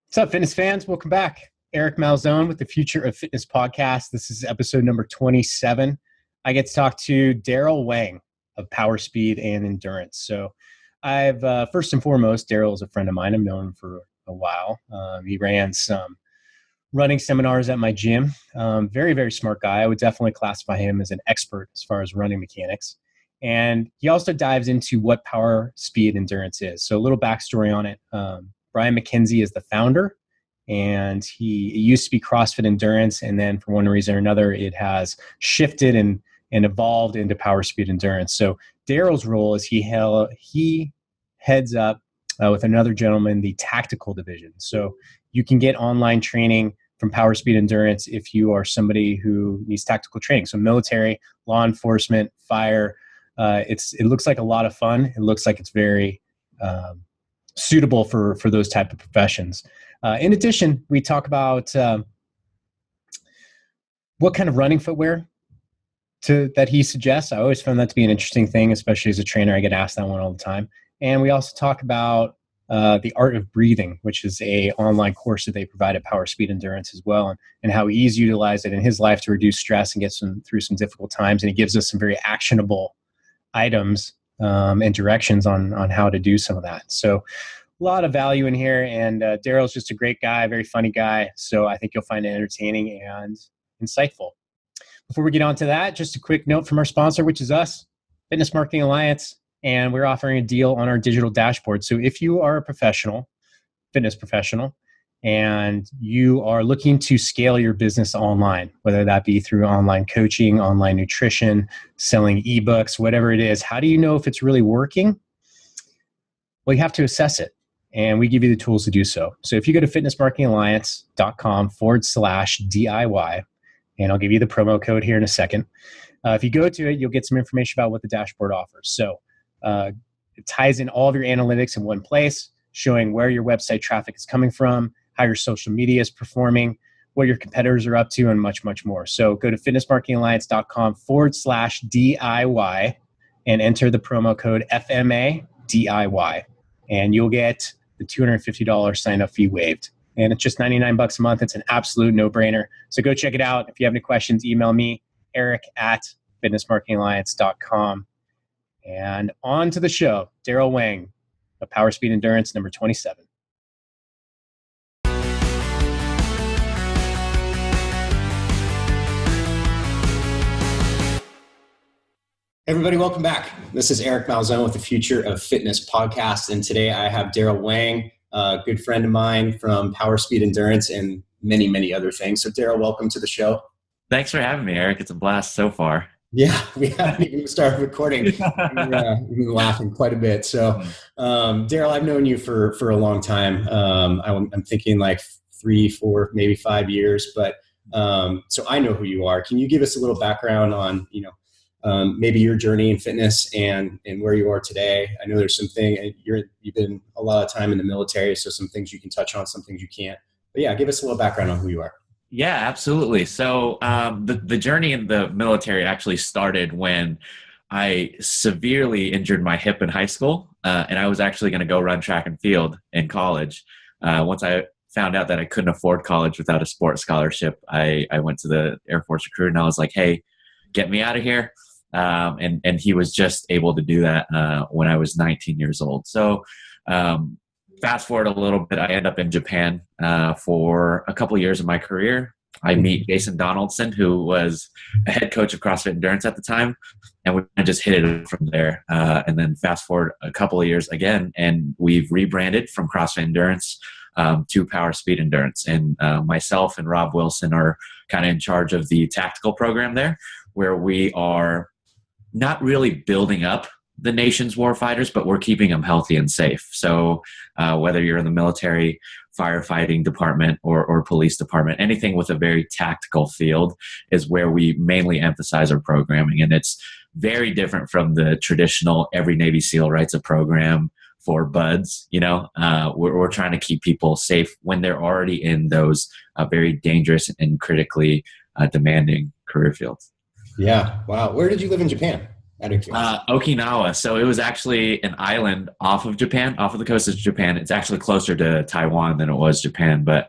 What's up, fitness fans? Welcome back. Eric Malzone with the Future of Fitness podcast. This is episode number 27. I get to talk to Darrel Wang of Power, Speed, and Endurance. So I've, first and foremost, Darrel is a friend of mine. I've known him for a while. He ran some running seminars at my gym. Very, very smart guy. I would definitely classify him as an expert as far as running mechanics. And he also dives into what power, speed, endurance is. So a little backstory on it. Brian McKenzie is the founder, and it used to be CrossFit Endurance, and then for one reason or another, it has shifted and evolved into Power, Speed, Endurance. So Darrel's role is he heads up with another gentleman the tactical division. So you can get online training from Power, Speed, Endurance if you are somebody who needs tactical training. So military, law enforcement, fire. It looks like a lot of fun. It looks like it's very suitable for those type of professions. In addition, we talk about what kind of running footwear that he suggests. I always found that to be an interesting thing, especially as a trainer. I get asked that one all the time. And we also talk about the art of breathing, which is a online course that they provide at Power, Speed, Endurance as well, and how he's utilized it in his life to reduce stress and get through some difficult times. And he gives us some very actionable items and directions on how to do some of that. So a lot of value in here. And Darrel's just a great guy, very funny guy. So I think you'll find it entertaining and insightful. Before we get on to that, just a quick note from our sponsor, which is us, Fitness Marketing Alliance. And we're offering a deal on our digital dashboard. So if you are a fitness professional, and you are looking to scale your business online, whether that be through online coaching, online nutrition, selling ebooks, whatever it is, how do you know if it's really working? Well, you have to assess it, and we give you the tools to do so. So if you go to fitnessmarketingalliance.com/DIY, and I'll give you the promo code here in a second. If you go to it, you'll get some information about what the dashboard offers. So it ties in all of your analytics in one place, showing where your website traffic is coming from, how your social media is performing, what your competitors are up to, and much, much more. So go to fitnessmarketingalliance.com/DIY and enter the promo code FMADIY, and you'll get the $250 sign-up fee waived. And it's just $99 a month. It's an absolute no-brainer. So go check it out. If you have any questions, email me, eric@fitnessmarketingalliance.com. And on to the show, Darrel Wang of Power, Speed, Endurance, number 27. Everybody, welcome back. This is Eric Malzone with the Future of Fitness podcast. And today I have Darrel Wang, a good friend of mine from Power, Speed, Endurance, and many, many other things. So Darrel, welcome to the show. Thanks for having me, Eric. It's a blast so far. Yeah, we haven't even started recording. We've been laughing quite a bit. So, Darrel, I've known you for a long time. I'm thinking like 3, 4, maybe 5 years. But so I know who you are. Can you give us a little background on maybe your journey in fitness and where you are today? I know there's something you've been a lot of time in the military, so some things you can touch on, some things you can't. But yeah, give us a little background on who you are. Yeah, absolutely. So the journey in the military actually started when I severely injured my hip in high school, and I was actually going to go run track and field in college. Once I found out that I couldn't afford college without a sports scholarship, I went to the Air Force recruit, and I was like, hey, get me out of here. And he was just able to do that when I was 19 years old. So fast forward a little bit, I end up in Japan for a couple of years of my career. I meet Jason Donaldson, who was a head coach of CrossFit Endurance at the time, and we just hit it from there. And then fast forward a couple of years again, and we've rebranded from CrossFit Endurance to Power, Speed, Endurance. And myself and Rob Wilson are kind of in charge of the tactical program there, where we are not really building up the nation's warfighters, but we're keeping them healthy and safe. So whether you're in the military, firefighting department, or police department, anything with a very tactical field is where we mainly emphasize our programming. And it's very different from the traditional every Navy SEAL writes a program for buds. We're trying to keep people safe when they're already in those very dangerous and critically demanding career fields. Yeah. Wow. Where did you live in Japan? Out of curiosity. Okinawa. So it was actually an island off of Japan, off of the coast of Japan. It's actually closer to Taiwan than it was Japan, but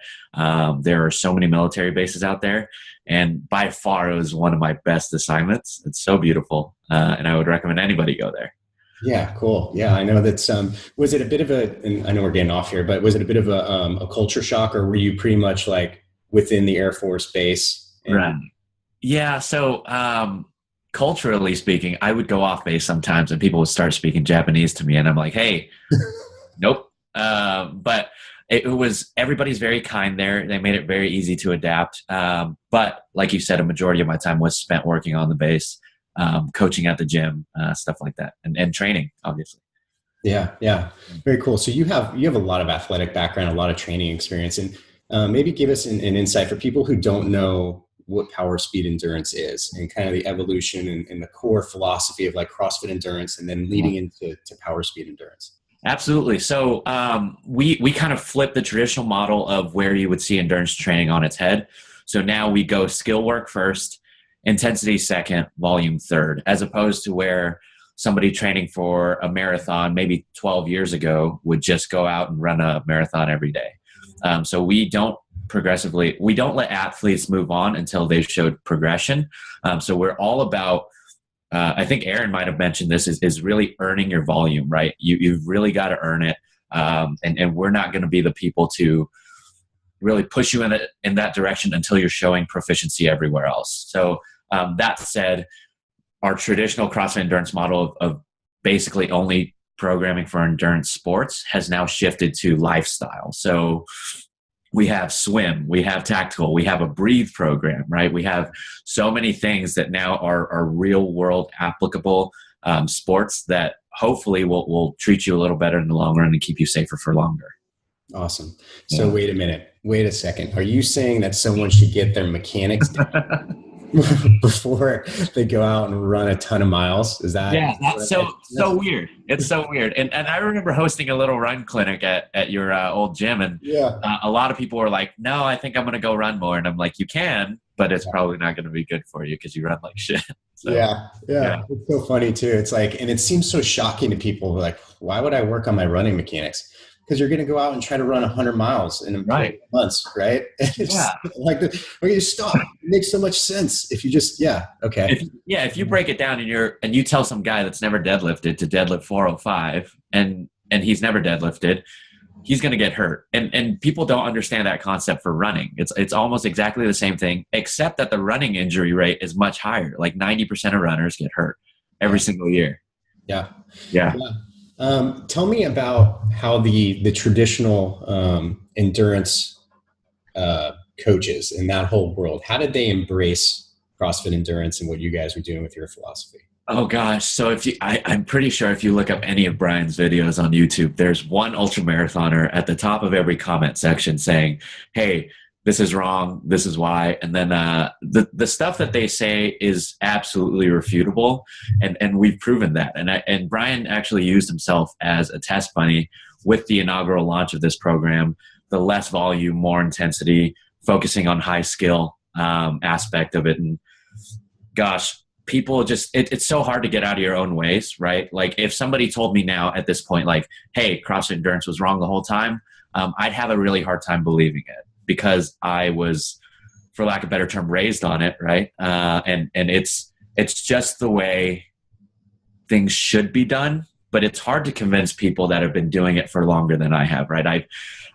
there are so many military bases out there. And by far, it was one of my best assignments. It's so beautiful. And I would recommend anybody go there. Yeah, cool. Yeah, I know that's, was it a bit of and I know we're getting off here, but was it a bit of a culture shock, or were you pretty much like within the Air Force base? Right. Yeah. So, culturally speaking, I would go off base sometimes and people would start speaking Japanese to me and I'm like, hey, nope. But it was, everybody's very kind there. They made it very easy to adapt. But like you said, a majority of my time was spent working on the base, coaching at the gym, stuff like that, and training, obviously. Yeah. Yeah. Very cool. So you have a lot of athletic background, a lot of training experience, and maybe give us an insight for people who don't know what power speed endurance is, and kind of the evolution and the core philosophy of like CrossFit endurance, and then leading into power speed endurance. Absolutely. So we kind of flip the traditional model of where you would see endurance training on its head. So now we go skill work first, intensity second, volume third, as opposed to where somebody training for a marathon maybe 12 years ago would just go out and run a marathon every day. So we don't let athletes move on until they've showed progression. So we're all about, I think Aaron might have mentioned this, is really earning your volume, right? You've really got to earn it. And we're not going to be the people to really push you in that direction until you're showing proficiency everywhere else. So that said, our traditional CrossFit endurance model of basically only programming for endurance sports has now shifted to lifestyle. So we have swim, we have tactical, we have a breathe program, right? We have so many things that now are real world applicable sports that hopefully will treat you a little better in the long run and keep you safer for longer. Awesome. So wait a minute, wait a second. Are you saying that someone should get their mechanics down before they go out and run a ton of miles? Is that? Yeah, that's so weird. It's so weird. And I remember hosting a little run clinic at your old gym, and a lot of people were like, no, I think I'm going to go run more. And I'm like, you can, but it's probably not going to be good for you because you run like shit. So, yeah. It's so funny too. It's like, and it seems so shocking to people who are like, why would I work on my running mechanics? Because you're going to go out and try to run 100 miles in months, right? Like, you stop. It makes so much sense if you just, okay. If you break it down and you tell some guy that's never deadlifted to deadlift 405 and he's never deadlifted, he's going to get hurt. And people don't understand that concept for running. It's almost exactly the same thing, except that the running injury rate is much higher. Like 90% of runners get hurt every single year. Yeah. Tell me about how the traditional endurance coaches in that whole world, how did they embrace CrossFit endurance and what you guys were doing with your philosophy? Oh gosh. So I'm pretty sure if you look up any of Brian's videos on YouTube, there's one ultramarathoner at the top of every comment section saying, hey, this is wrong, this is why. And then the stuff that they say is absolutely refutable, and we've proven that. And Brian actually used himself as a test bunny with the inaugural launch of this program, the less volume, more intensity, focusing on high skill aspect of it. And gosh, people just, it's so hard to get out of your own ways, right? Like if somebody told me now at this point, like, hey, CrossFit endurance was wrong the whole time, I'd have a really hard time believing it, because I was, for lack of a better term, raised on it, right? And it's just the way things should be done, but it's hard to convince people that have been doing it for longer than I have, right?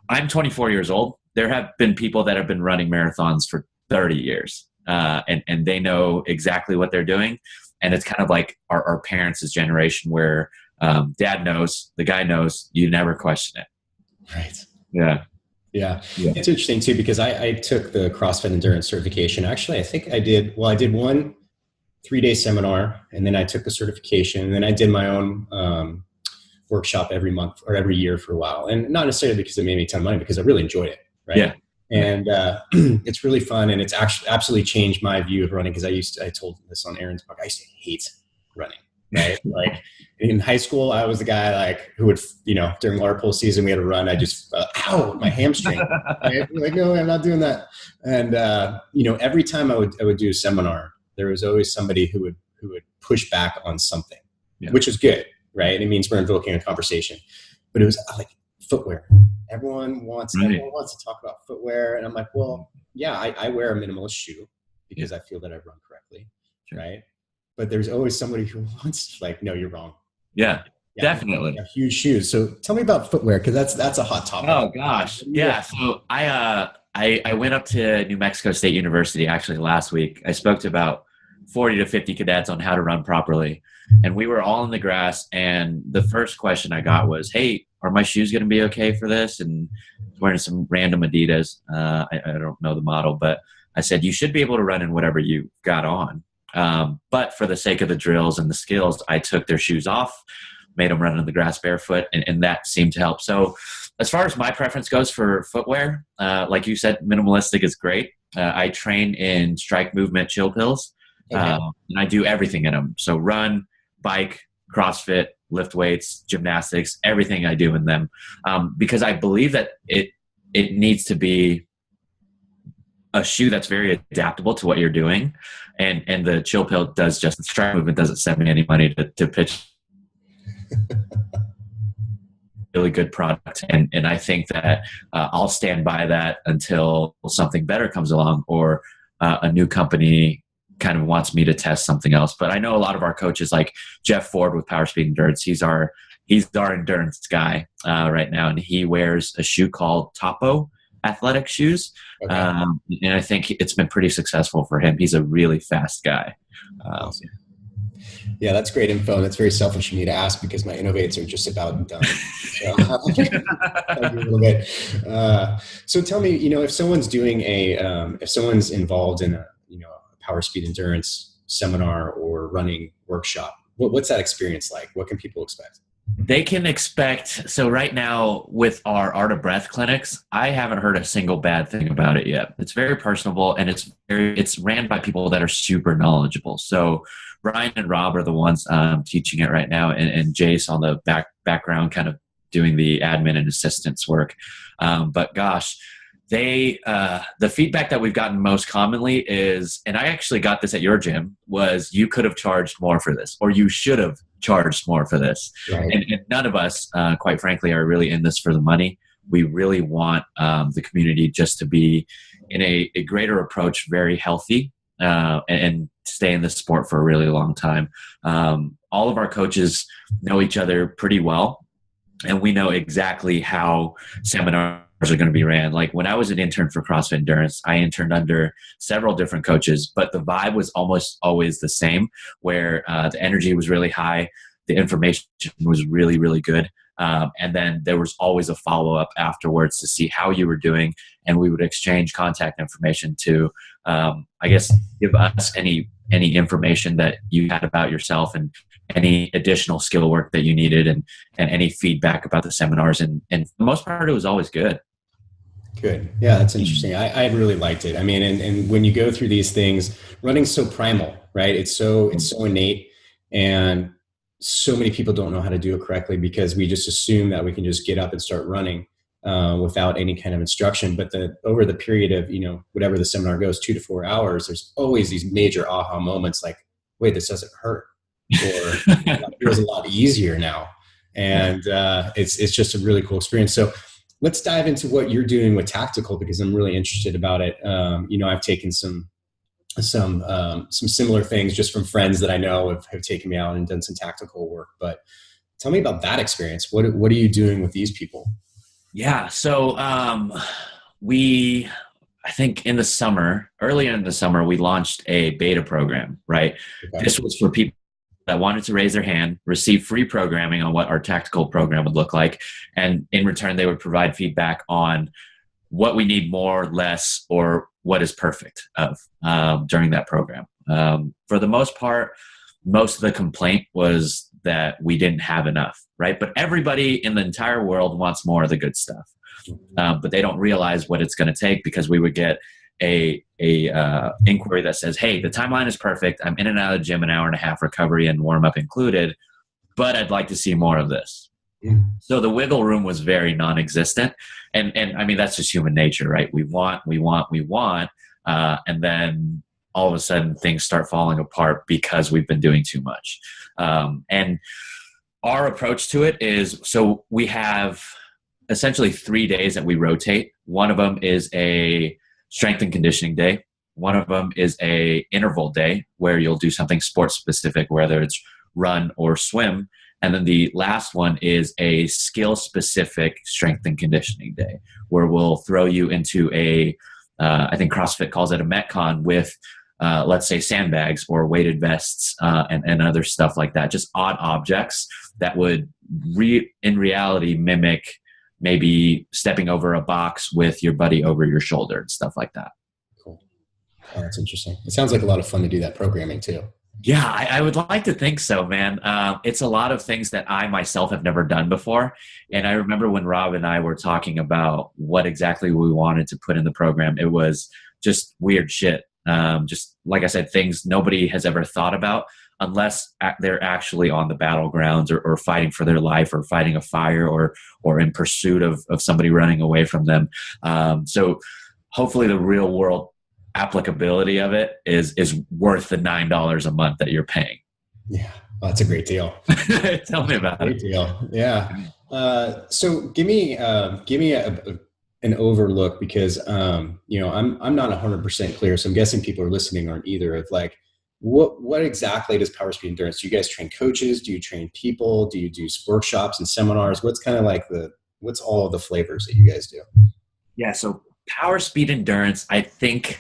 I'm 24 years old. There have been people that have been running marathons for 30 years, and they know exactly what they're doing. And it's kind of like our parents' generation where dad knows, the guy knows, you never question it. Right. Yeah. It's interesting too, because I took the CrossFit endurance certification. Actually, I think I did one 3-day seminar, and then I took the certification, and then I did my own workshop every month or every year for a while. And not necessarily because it made me a ton of money, because I really enjoyed it. Right. Yeah. And it's really fun. And it's actually absolutely changed my view of running. Because I told this on Aaron's book, I used to hate running. Right. Like in high school, I was the guy like who would, during water polo season, we had to run. I just, my hamstring. Right? Like, no, I'm not doing that. And, every time I would do a seminar, there was always somebody who who would push back on something, Yeah. which is good, right? It means we're invoking a conversation. But it was like footwear. Everyone wants to talk about footwear. And I'm like, well, yeah, I wear a minimalist shoe because I feel that I run correctly, right? But there's always somebody who wants to, like, no, you're wrong. Yeah, definitely. Huge shoes. So tell me about footwear, because that's a hot topic. Oh gosh, yeah. So I went up to New Mexico State University actually last week. I spoke to about 40 to 50 cadets on how to run properly, and we were all in the grass. And the first question I got was, "Hey, are my shoes going to be okay for this?" And wearing some random Adidas. I don't know the model, but I said, "You should be able to run in whatever you got on." But for the sake of the drills and the skills, I took their shoes off, made them run in the grass barefoot, and that seemed to help. So as far as my preference goes for footwear, like you said, minimalistic is great. I train in strike movement chill pills, and I do everything in them. So run, bike, CrossFit, lift weights, gymnastics, everything I do in them, because I believe that it needs to be a shoe that's very adaptable to what you're doing. And the chill pill does just, the strike movement doesn't send me any money to pitch really good product. And I think that I'll stand by that until something better comes along, or a new company kind of wants me to test something else. But I know a lot of our coaches, like Jeff Ford with Power Speed Endurance, he's our endurance guy right now. And he wears a shoe called Topo athletic shoes. And I think it's been pretty successful for him. He's a really fast guy. Awesome. Yeah, that's great info. And that's very selfish of me to ask, because my innovates are just about done. So I'll give you a little bit. So tell me, if someone's doing if someone's involved in a Power Speed Endurance seminar or running workshop, what's that experience like? What can people expect? They can expect, so right now with our Art of Breath clinics, I haven't heard a single bad thing about it yet. It's very personable, and it's ran by people that are super knowledgeable. So Ryan and Rob are the ones teaching it right now, and Jace on the background kind of doing the admin and assistance work. But gosh, the feedback that we've gotten most commonly is, and I actually got this at your gym, was you could have charged more for this, or you should have charged more for this. Right. And none of us, quite frankly, are really in this for the money. We really want the community just to be in a greater approach, very healthy, and stay in this sport for a really long time. All of our coaches know each other pretty well, and we know exactly how seminars are going to be ran. Like when I was an intern for CrossFit Endurance, I interned under several different coaches, but the vibe was almost always the same, where the energy was really high, the information was really, really good. And then there was always a follow-up afterwards to see how you were doing, and we would exchange contact information to, I guess, give us any information that you had about yourself, and any additional skill work that you needed, and any feedback about the seminars. And for the most part, it was always good. Good. Yeah, that's interesting. I really liked it. I mean, and when you go through these things, running's so primal, right? It's so innate, and so many people don't know how to do it correctly, because we just assume that we can just get up and start running without any kind of instruction. But over the period of, whatever the seminar goes, 2 to 4 hours, there's always these major aha moments, like, wait, this doesn't hurt, or it feels a lot easier now. And it's just a really cool experience. So let's dive into what you're doing with Tactical, because I'm really interested about it. I've taken some similar things just from friends that I know have taken me out and done some tactical work. But tell me about that experience. What are you doing with these people? Yeah. So I think earlier in the summer, we launched a beta program, right? Okay. This was for people that wanted to raise their hand, receive free programming on what our tactical program would look like. And in return, they would provide feedback on what we need more, less, or what is perfect of during that program. For the most part, most of the complaint was that we didn't have enough, right? But everybody in the entire world wants more of the good stuff. But they don't realize what it's going to take, because we would get a inquiry that says, hey, the timeline is perfect. I'm in and out of the gym, an hour and a half recovery and warm up included, but I'd like to see more of this. Yeah. So the wiggle room was very non-existent. And I mean, that's just human nature, right? We want. And then all of a sudden things start falling apart because we've been doing too much. And our approach to it is, so we have essentially 3 days that we rotate. One of them is a strength and conditioning day. One of them is a interval day where you'll do something sports specific, whether it's run or swim. And then the last one is a skill specific strength and conditioning day where we'll throw you into I think CrossFit calls it a Metcon with, let's say, sandbags or weighted vests and other stuff like that. Just odd objects that would in reality mimic maybe stepping over a box with your buddy over your shoulder and stuff like that. Cool. Oh, that's interesting. It sounds like a lot of fun to do that programming too. Yeah, I would like to think so, man. It's a lot of things that I myself have never done before. And I remember when Rob and I were talking about what exactly we wanted to put in the program, it was just weird shit. Just like I said, things nobody has ever thought about unless they're actually on the battlegrounds or fighting for their life or fighting a fire or in pursuit of somebody running away from them. So hopefully the real world applicability of it is worth the $9 a month that you're paying. Yeah, well, that's a great deal. Tell me about it. Great deal. Yeah. So give me an overlook because I'm not 100% clear. So I'm guessing people are listening aren't either. Of like, what exactly does Power Speed Endurance? Do you guys train coaches? Do you train people? Do you do workshops and seminars? What's kind of like what's all of the flavors that you guys do? Yeah. So Power Speed Endurance, I think,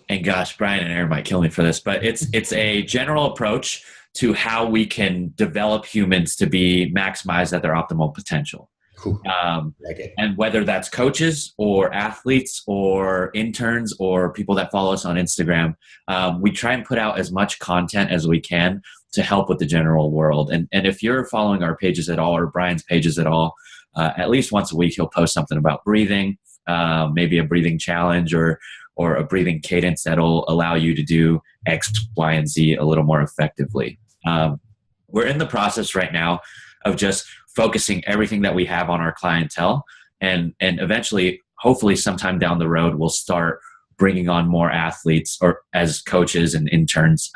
and gosh, Brian and Aaron might kill me for this, but it's a general approach to how we can develop humans to be maximized at their optimal potential. Cool. And whether that's coaches or athletes or interns or people that follow us on Instagram, we try and put out as much content as we can to help with the general world. And if you're following our pages at all or Brian's pages at all, at least once a week, he'll post something about breathing, maybe a breathing challenge or a breathing cadence that'll allow you to do X, Y, and Z a little more effectively. We're in the process right now of just focusing everything that we have on our clientele. And eventually, hopefully sometime down the road, we'll start bringing on more athletes or as coaches and interns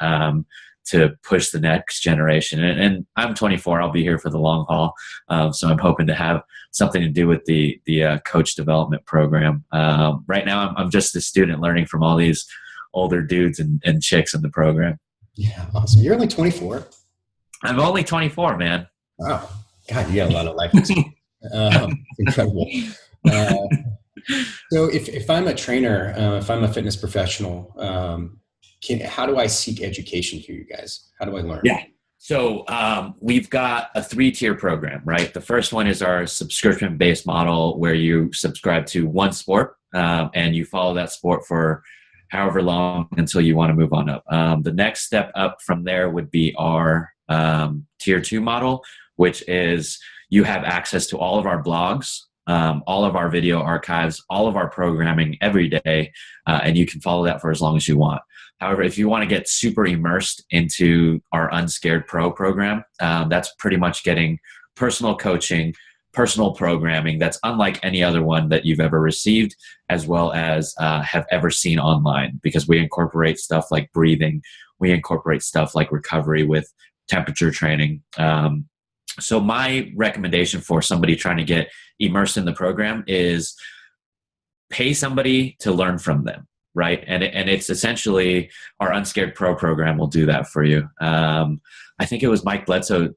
to push the next generation. And I'm 24. I'll be here for the long haul. So I'm hoping to have something to do with the coach development program. Right now, I'm just a student learning from all these older dudes and chicks in the program. Yeah, awesome. You're only 24? I'm only 24, man. Wow. God, you got a lot of life experience. Incredible. So if I'm a trainer, if I'm a fitness professional, how do I seek education through you guys? How do I learn? Yeah. So we've got a 3-tier program, right? The first one is our subscription-based model where you subscribe to one sport and you follow that sport for however long until you want to move on up. The next step up from there would be our tier 2 model, which is you have access to all of our blogs, all of our video archives, all of our programming every day, and you can follow that for as long as you want. However, if you want to get super immersed into our Unscared Pro program, that's pretty much getting personal coaching, personal programming that's unlike any other one that you've ever received, as well as have ever seen online, because we incorporate stuff like breathing. We incorporate stuff like recovery with temperature training. So my recommendation for somebody trying to get immersed in the program is pay somebody to learn from them, right? And it's essentially our Unscared Pro program will do that for you. I think it was Mike Bledsoe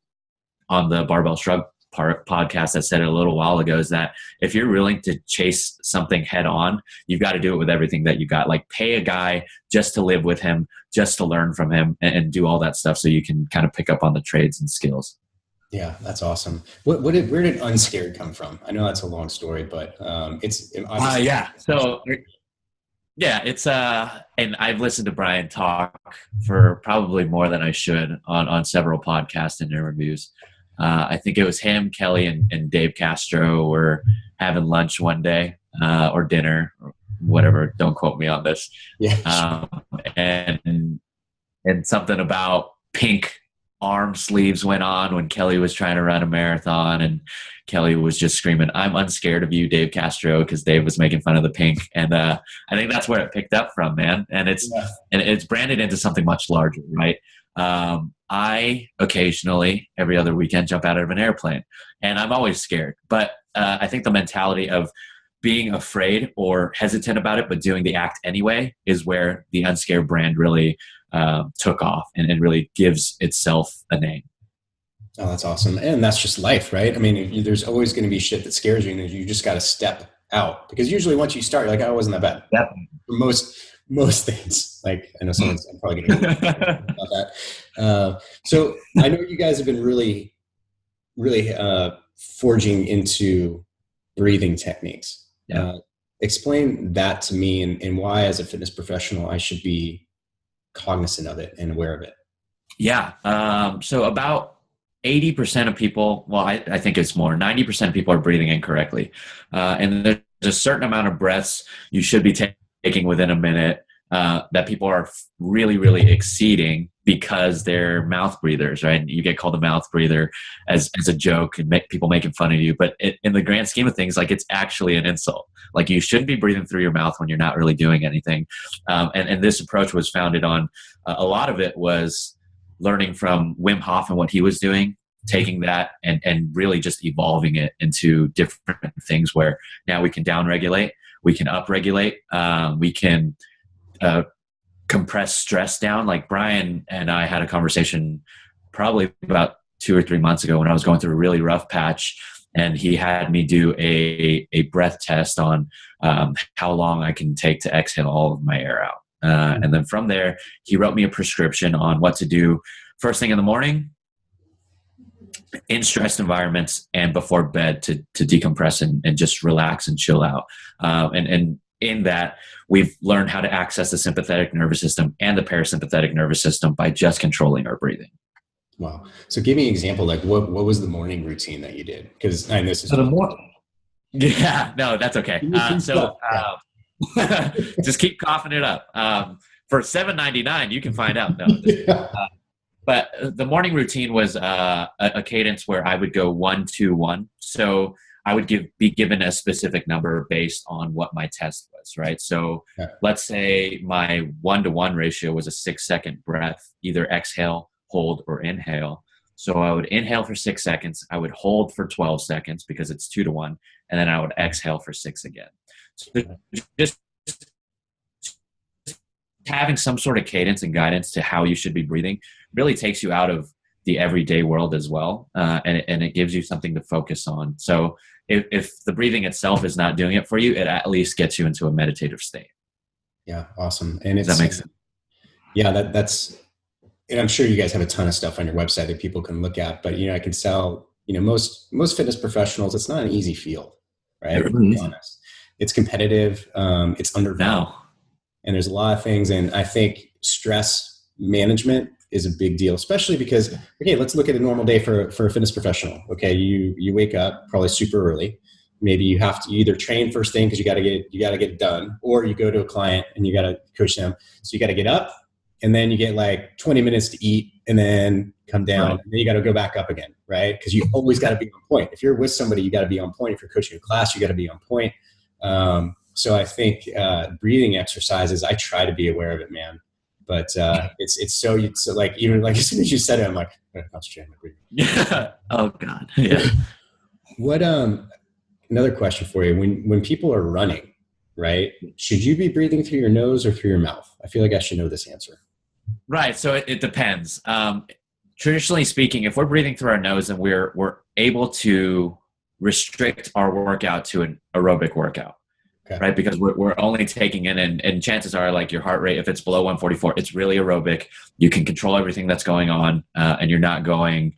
on the Barbell Shrug podcast that said it a little while ago, is that if you're willing to chase something head on, you've got to do it with everything that you got. Like pay a guy just to live with him, just to learn from him and do all that stuff so you can kind of pick up on the trades and skills. Yeah, that's awesome. Where did Unscared come from? I know that's a long story, but it's yeah. So yeah, it's and I've listened to Brian talk for probably more than I should on several podcasts and interviews. I think it was him, Kelly, and Dave Castro were having lunch one day or dinner or whatever. Don't quote me on this. Yeah. And something about pink arm sleeves went on when Kelly was trying to run a marathon, and Kelly was just screaming, "I'm unscared of you, Dave Castro," because Dave was making fun of the pink. And I think that's where it picked up from, man. And it's branded into something much larger, right? I occasionally, every other weekend, jump out of an airplane, and I'm always scared. But I think the mentality of being afraid or hesitant about it, but doing the act anyway, is where the Unscared brand really took off and really gives itself a name. Oh, that's awesome. And that's just life, right? I mean, there's always going to be shit that scares you, and you just got to step out, because usually once you start, you're like, oh, it wasn't that bad. Yep. For most things, like, I know someone's I'm probably going to about that. So I know you guys have been really forging into breathing techniques. Yeah. Explain that to me, and why, as a fitness professional, I should be cognizant of it and aware of it. Yeah. So about 80% of people, well, I think it's more, 90% of people are breathing incorrectly. And there's a certain amount of breaths you should be taking within a minute that people are really, really exceeding because they're mouth breathers, right? And you get called a mouth breather as a joke and people making fun of you. But in the grand scheme of things, like, it's actually an insult. Like, you shouldn't be breathing through your mouth when you're not really doing anything. And this approach was founded on, a lot of it was learning from Wim Hof and what he was doing, taking that and really just evolving it into different things where now we can downregulate, we can upregulate, we can compress stress down. Like, Brian and I had a conversation probably about 2 or 3 months ago when I was going through a really rough patch, and he had me do a breath test on how long I can take to exhale all of my air out. And then from there, he wrote me a prescription on what to do first thing in the morning, in stressed environments, and before bed to decompress and just relax and chill out. And in that, we've learned how to access the sympathetic nervous system and the parasympathetic nervous system by just controlling our breathing. Wow. So give me an example, like what was the morning routine that you did? Because I know this is so the morning. Yeah, no, that's okay. Just keep coughing it up. For $7.99, you can find out. No, but the morning routine was a cadence where I would go 1, 2, 1. So I would be given a specific number based on what my test was, right? So let's say my 1-to-1 ratio was a 6-second breath, either exhale, hold, or inhale. So I would inhale for 6 seconds. I would hold for 12 seconds because it's 2-to-1. And then I would exhale for 6 again. So just having some sort of cadence and guidance to how you should be breathing really takes you out of the everyday world as well. And it gives you something to focus on. So if the breathing itself is not doing it for you, it at least gets you into a meditative state. Yeah. Awesome. And does that make sense? Yeah, that's, and I'm sure you guys have a ton of stuff on your website that people can look at, but, I can tell, most fitness professionals, it's not an easy field, right? To be honest. It's competitive. It's undervalued. And there's a lot of things. And I think stress management is a big deal, especially because, okay, let's look at a normal day for a fitness professional. Okay. You wake up probably super early. Maybe you have to either train first thing because you got to get it done, or you go to a client and you got to coach them. So you got to get up, and then you get like 20 minutes to eat, and then come down, and then you got to go back up again, right? Because you always got to be on point. If you're with somebody, you got to be on point. If you're coaching a class, you got to be on point. So I think breathing exercises, I try to be aware of it, man. But it's so like, even like as soon as you said it, I'm like, I'm gonna concentrate on my breathing. Yeah. Oh God. Yeah. What another question for you: when people are running, right? Should you be breathing through your nose or through your mouth? I feel like I should know this answer. Right. So it depends. Traditionally speaking, if we're breathing through our nose, and we're able to restrict our workout to an aerobic workout. Okay. Right? Because we're only taking in, and chances are, like, your heart rate, if it's below 144, it's really aerobic. You can control everything that's going on, and you're not going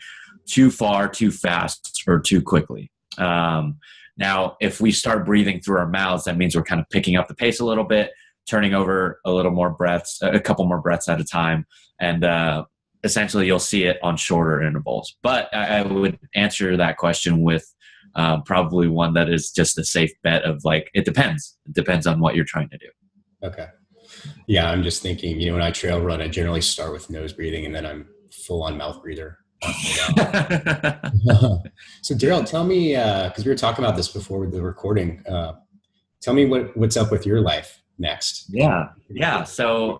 too far, too fast, or too quickly. Now, if we start breathing through our mouths, that means we're kind of picking up the pace a little bit, turning over a little more breaths, a couple more breaths at a time. And essentially you'll see it on shorter intervals. But I would answer that question with probably one that is just a safe bet of, like, it depends. It depends on what you're trying to do. Okay. Yeah, I'm just thinking, when I trail run, I generally start with nose breathing, and then I'm full on mouth breather. So Darrel, tell me, because we were talking about this before with the recording, tell me what's up with your life next. Yeah. So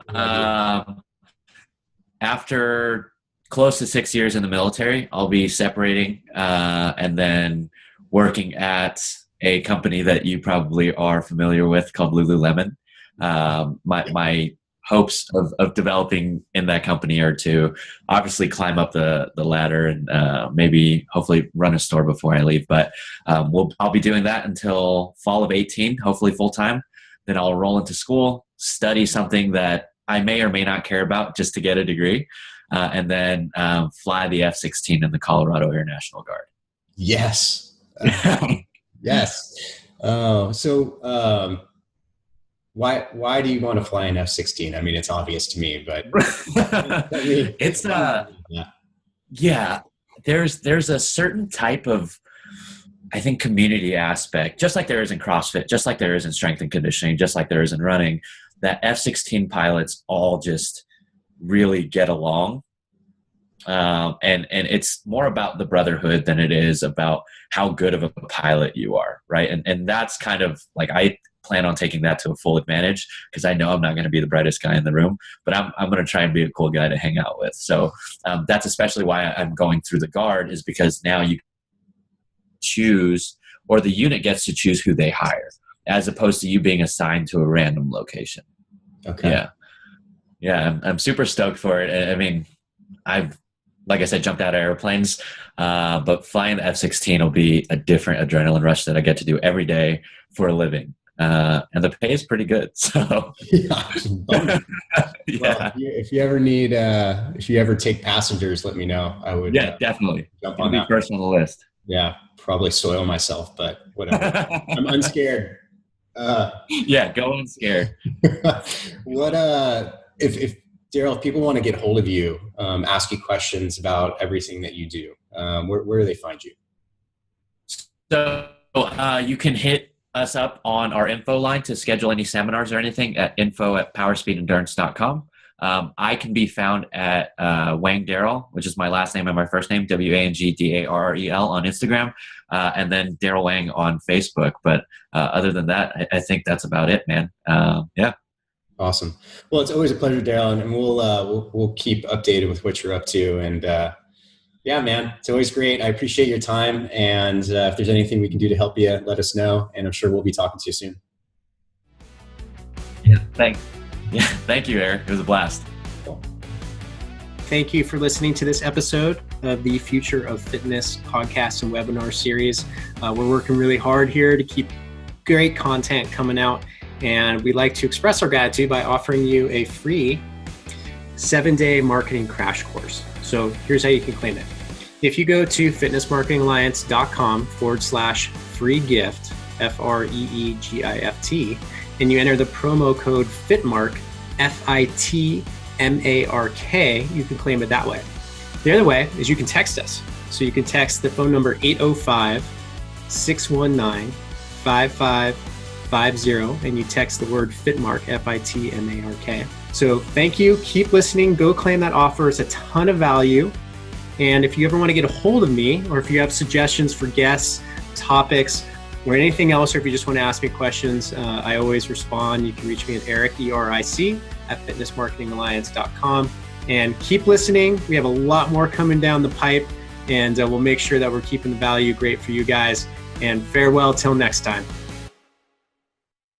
after close to 6 years in the military, I'll be separating and then working at a company that you probably are familiar with called Lululemon. My hopes of developing in that company are to obviously climb up the ladder and maybe hopefully run a store before I leave. But I'll be doing that until fall of 18, hopefully full time. Then I'll roll into school, study something that I may or may not care about just to get a degree, and then fly the F-16 in the Colorado Air National Guard. Yes. Yes. So why do you want to fly an F-16? I mean, it's obvious to me, but it's there's a certain type of, I think, community aspect, just like there is in CrossFit, just like there is in strength and conditioning, just like there is in running, that F-16 pilots all just really get along. And it's more about the brotherhood than it is about how good of a pilot you are, right? And that's kind of like, I plan on taking that to a full advantage, because I know I'm not going to be the brightest guy in the room, but I'm going to try and be a cool guy to hang out with. So that's especially why I'm going through the Guard, is because now you choose, or the unit gets to choose who they hire, as opposed to you being assigned to a random location. Okay. Yeah. I'm super stoked for it. I mean, I've, like I said, jumped out of airplanes, but flying the F-16 will be a different adrenaline rush that I get to do every day for a living. And the pay is pretty good. So Well, if you ever need, if you ever take passengers, let me know. I would. Yeah, definitely. Jump on that. First on the list. Yeah, probably soil myself, but whatever. I'm unscared. Yeah, go unscared. What if Darrel, if people want to get hold of you, ask you questions about everything that you do, where do they find you? So you can hit us up on our info line to schedule any seminars or anything at info@powerspeedendurance.com. I can be found at Wang Darrel, which is my last name and my first name, WANGDARREL on Instagram, and then Darrel Wang on Facebook. But other than that, I think that's about it, man. Yeah. Awesome. Well, it's always a pleasure, Darrel, and we'll keep updated with what you're up to. And yeah, man, it's always great. I appreciate your time. And if there's anything we can do to help you, let us know. And I'm sure we'll be talking to you soon. Yeah, thanks. Yeah, thank you, Eric. It was a blast. Cool. Thank you for listening to this episode of the Future of Fitness podcast and webinar series. We're working really hard here to keep great content coming out. And we'd like to express our gratitude by offering you a free 7-day marketing crash course. So here's how you can claim it. If you go to fitnessmarketingalliance.com/free gift, FREEGIFT, and you enter the promo code FITMARK, FITMARK, you can claim it that way. The other way is you can text us. So you can text the phone number 805-619-5550, and you text the word FITMARK, FITMARK. So thank you. Keep listening. Go claim that offer. It's a ton of value. And if you ever want to get a hold of me, or if you have suggestions for guests, topics, or anything else, or if you just want to ask me questions, I always respond. You can reach me at Eric, ERIC, at fitnessmarketingalliance.com. And keep listening. We have a lot more coming down the pipe, and we'll make sure that we're keeping the value great for you guys. And farewell till next time.